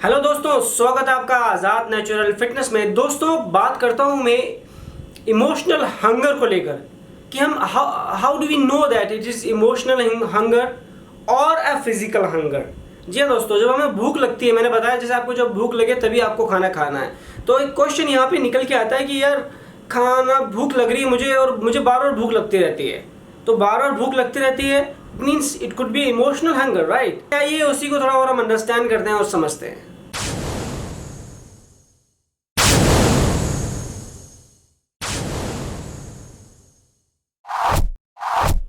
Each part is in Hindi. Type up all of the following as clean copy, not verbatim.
हेलो दोस्तों, स्वागत है आपका आज़ाद नेचुरल फिटनेस में। दोस्तों, बात करता हूँ मैं इमोशनल हंगर को लेकर कि हम how do we know that it is emotional hunger और अ फिजिकल हंगर। जी हाँ दोस्तों, जब हमें भूख लगती है, मैंने बताया जैसे आपको जब भूख लगे तभी आपको खाना खाना है, तो एक क्वेश्चन यहाँ पे निकल के आता है कि यार खाना भूख लग रही है मुझे और मुझे बार बार भूख लगती रहती है, तो बार बार भूख लगती रहती है means it could be emotional hunger, right. ये उसी को थोड़ा और हम अंडरस्टैंड करते हैं और समझते हैं।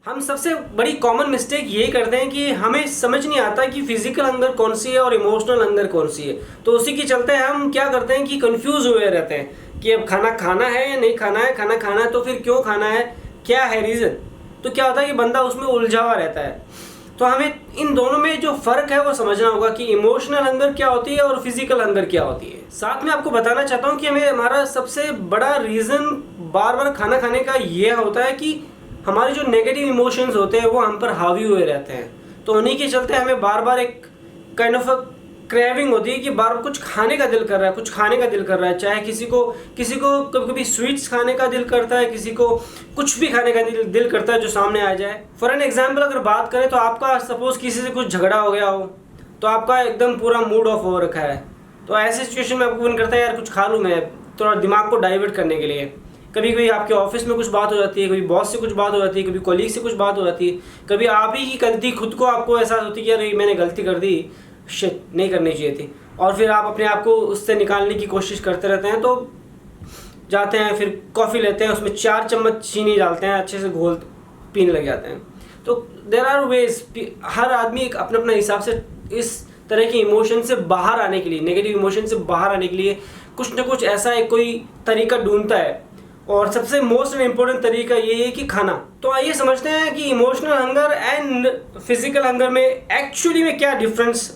हम सबसे बड़ी कॉमन मिस्टेक ये करते हैं कि हमें समझ नहीं आता कि फिजिकल हंगर कौन सी है और इमोशनल हंगर कौन सी है। तो उसी के चलते हम क्या करते हैं कि कंफ्यूज हुए रहते हैं कि अब खाना खाना है या नहीं खाना है, खाना खाना है तो फिर क्यों खाना है, क्या है रीज़न। तो क्या होता है कि बंदा उसमें उलझा हुआ रहता है। तो हमें इन दोनों में जो फ़र्क है वो समझना होगा कि इमोशनल हंगर क्या होती है और फिजिकल हंगर क्या होती है। साथ में आपको बताना चाहता हूँ कि हमारा सबसे बड़ा रीज़न बार बार खाना खाने का ये होता है कि हमारे जो नेगेटिव इमोशंस होते हैं वो हम पर हावी हुए रहते हैं। तो उन्हीं के चलते हमें बार बार एक काइंड ऑफ अ क्रेविंग होती है कि बार बार कुछ खाने का दिल कर रहा है, कुछ खाने का दिल कर रहा है। चाहे किसी को कभी कभी स्वीट्स खाने का दिल करता है, किसी को कुछ भी खाने का दिल करता है जो सामने आ जाए। फॉर एन एग्जाम्पल अगर बात करें तो आपका सपोज किसी से कुछ झगड़ा हो गया हो तो आपका एकदम पूरा मूड ऑफ हो रखा है, तो ऐसे सिचुएशन में आपको मन करता है यार कुछ खा लूँ मैं, थोड़ा दिमाग को डाइवर्ट करने के लिए। कभी कभी आपके ऑफिस में कुछ बात हो जाती है, कभी बॉस से कुछ बात हो जाती है, कभी कलीग से कुछ बात हो जाती है, कभी आप ही की गलती खुद को आपको एहसास होती है कि यार मैंने गलती कर दी, शिट नहीं करनी चाहिए थी, और फिर आप अपने आप को उससे निकालने की कोशिश करते रहते हैं। तो जाते हैं फिर कॉफ़ी लेते हैं, उसमें 4 चम्मच चीनी डालते हैं, अच्छे से घोल पीने लग जाते हैं। तो देयर आर वेज, हर आदमी एक अपने अपने हिसाब से इस तरह के इमोशन से बाहर आने के लिए, नेगेटिव इमोशन से बाहर आने के लिए कुछ ना कुछ ऐसा एक कोई तरीका ढूंढता है, और सबसे मोस्ट इम्पोर्टेंट तरीका ये है कि खाना। तो आइए समझते हैं कि emotional hunger and physical hunger में एक्चुअली में क्या डिफरेंस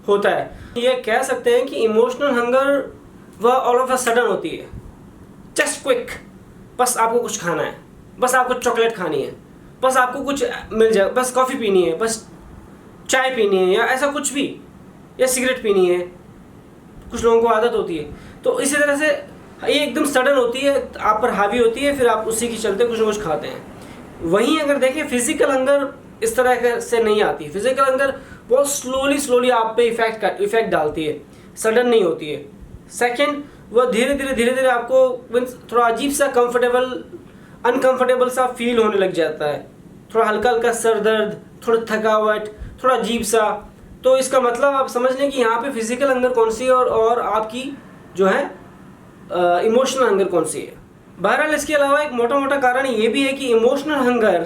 होता है। ये कह सकते हैं कि इमोशनल हंगर वह ऑल ऑफ अ सडन होती है, जस्ट क्विक, बस आपको कुछ खाना है, बस आपको चॉकलेट खानी है, बस आपको कुछ मिल जाए, बस कॉफ़ी पीनी है, बस चाय पीनी है, या ऐसा कुछ भी, या सिगरेट पीनी है, कुछ लोगों को आदत होती है। तो इसी तरह से ये एकदम सडन होती है, आप पर हावी होती है, फिर आप उसी के चलते कुछ ना कुछ खाते हैं। वहीं अगर देखें फिजिकल हंगर इस तरह से नहीं आती। फिजिकल हंगर बहुत स्लोली आप पे इफेक्ट डालती है, सडन नहीं होती है। सेकंड, वह धीरे धीरे आपको थोड़ा अजीब सा अनकंफर्टेबल सा फील होने लग जाता है, थोड़ा हल्का सर दर्द, थोड़ा थकावट, थोड़ा अजीब सा। तो इसका मतलब आप समझ लें कि यहाँ पे फिजिकल हंगर कौन सी है और आपकी जो है इमोशनल हंगर कौन सी है। बहरहाल इसके अलावा एक मोटा कारण ये भी है कि इमोशनल हंगर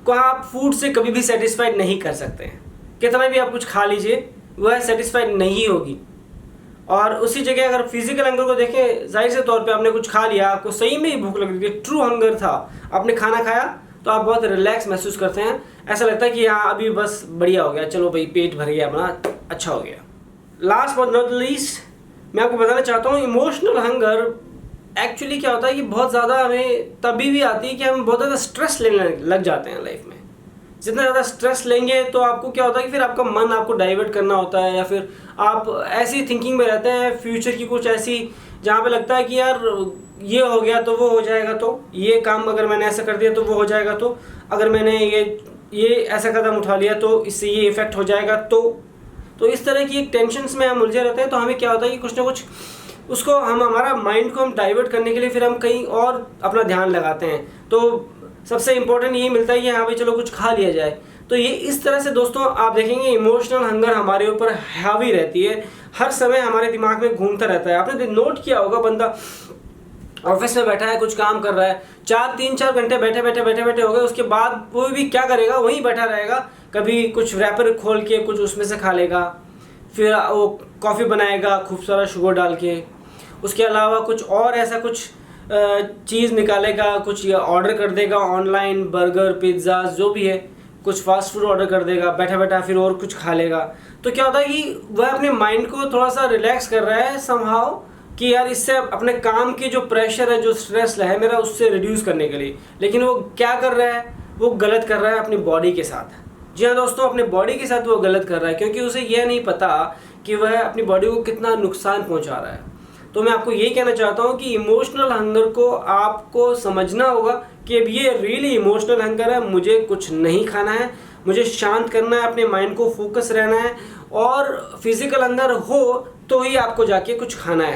को आप फूड से कभी भी सेटिस्फाइड नहीं कर सकते हैं। कितना भी आप कुछ खा लीजिए वह सेटिस्फाइड नहीं होगी। और उसी जगह अगर फिजिकल हंगर को देखें, जाहिर से तौर पे आपने कुछ खा लिया, आपको सही में ही भूख लग रही थी, ट्रू हंगर था, आपने खाना खाया तो आप बहुत रिलैक्स महसूस करते हैं। ऐसा लगता है कि हाँ अभी बस बढ़िया हो गया, चलो भाई पेट भर गया अपना, अच्छा हो गया। लास्ट बट नॉट लीस्ट मैं आपको बताना चाहता हूँ, इमोशनल हंगर एक्चुअली क्या होता है कि बहुत ज़्यादा हमें तभी भी आती है कि हम बहुत ज़्यादा स्ट्रेस लेने लग जाते हैं लाइफ में। जितना ज़्यादा स्ट्रेस लेंगे तो आपको क्या होता है कि फिर आपका मन आपको डाइवर्ट करना होता है, या फिर आप ऐसी थिंकिंग में रहते हैं फ्यूचर की कुछ ऐसी, जहाँ पे लगता है कि यार ये हो गया तो वो हो जाएगा, तो ये काम अगर मैंने ऐसा कर दिया तो वो हो जाएगा, तो अगर मैंने ये ऐसा कदम उठा लिया तो इससे ये इफ़ेक्ट हो जाएगा। तो इस तरह की एक टेंशन्स में हम उलझे रहते हैं। तो हमें क्या होता है कि कुछ ना कुछ उसको हमारा माइंड को हम डाइवर्ट करने के लिए फिर हम कहीं और अपना ध्यान लगाते हैं। तो सबसे इम्पोर्टेंट यही मिलता है कि हाँ भाई चलो कुछ खा लिया जाए। तो ये इस तरह से दोस्तों आप देखेंगे इमोशनल हंगर हमारे ऊपर हावी रहती है, हर समय हमारे दिमाग में घूमता रहता है। आपने नोट किया होगा, बंदा ऑफिस में बैठा है, कुछ काम कर रहा है, 3-4 घंटे बैठे हो गए, उसके बाद वो भी क्या करेगा, वहीं बैठा रहेगा। कभी कुछ रैपर खोल के कुछ उसमें से खा लेगा, फिर वो कॉफ़ी बनाएगा खूब सारा शुगर डाल के, उसके अलावा कुछ और ऐसा कुछ चीज़ निकालेगा, कुछ ऑर्डर कर देगा ऑनलाइन, बर्गर पिज़्ज़ा जो भी है, कुछ फास्ट फूड ऑर्डर कर देगा, बैठा फिर और कुछ खा लेगा। तो क्या होता है कि वह अपने माइंड को थोड़ा सा रिलैक्स कर रहा है समहाउ, कि यार इससे अपने काम की जो प्रेशर है, जो स्ट्रेस है मेरा, उससे रिड्यूस करने के लिए। लेकिन वो क्या कर रहा है, वो गलत कर रहा है अपनी बॉडी के साथ। जी हाँ दोस्तों, अपने बॉडी के साथ वो गलत कर रहा है क्योंकि उसे यह नहीं पता कि वह अपनी बॉडी को कितना नुकसान पहुंचा रहा है। तो मैं आपको यही कहना चाहता हूँ कि इमोशनल हंगर को आपको समझना होगा कि अब ये रियली इमोशनल हंगर है, मुझे कुछ नहीं खाना है, मुझे शांत करना है, अपने माइंड को फोकस रहना है, और फिजिकल हंगर हो तो ही आपको जाके कुछ खाना है।